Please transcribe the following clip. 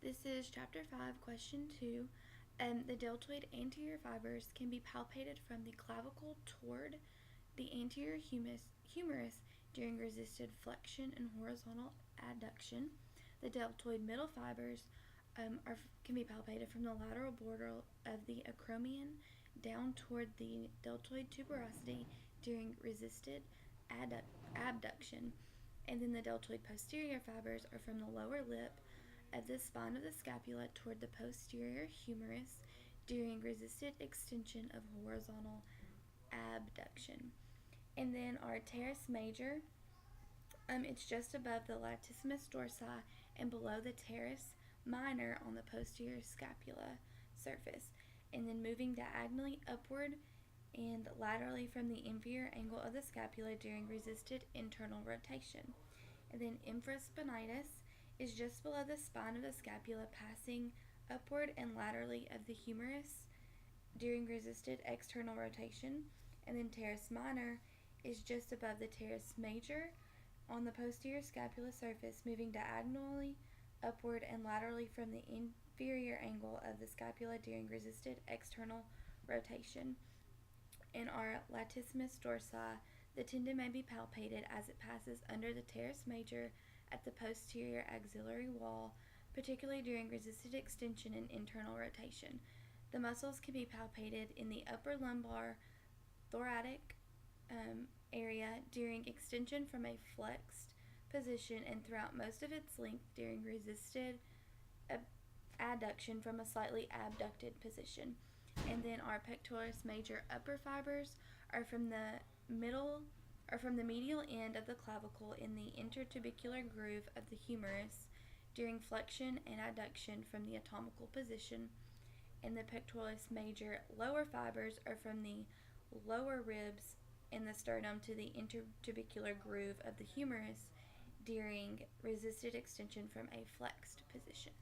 This is Chapter 5, Question 2. The deltoid anterior fibers can be palpated from the clavicle toward the anterior humerus during resisted flexion and horizontal adduction. The deltoid middle fibers can be palpated from the lateral border of the acromion down toward the deltoid tuberosity during resisted abduction. And then the deltoid posterior fibers are from the lower lip of the spine of the scapula toward the posterior humerus during resisted extension of horizontal abduction. And then our teres major, it's just above the latissimus dorsi and below the teres minor on the posterior scapula surface. And then moving diagonally upward and laterally from the inferior angle of the scapula during resisted internal rotation. And then infraspinatus is just below the spine of the scapula, passing upward and laterally of the humerus during resisted external rotation. And then teres minor is just above the teres major on the posterior scapular surface, moving diagonally upward and laterally from the inferior angle of the scapula during resisted external rotation. In our latissimus dorsi, the tendon may be palpated as it passes under the teres major at the posterior axillary wall, particularly during resisted extension and internal rotation. The muscles can be palpated in the upper lumbar thoracic area during extension from a flexed position and throughout most of its length during resisted adduction from a slightly abducted position. And then our pectoralis major upper fibers are from the medial end of the clavicle in the intertubercular groove of the humerus during flexion and adduction from the anatomical position. And the pectoralis major lower fibers are from the lower ribs in the sternum to the intertubercular groove of the humerus during resisted extension from a flexed position.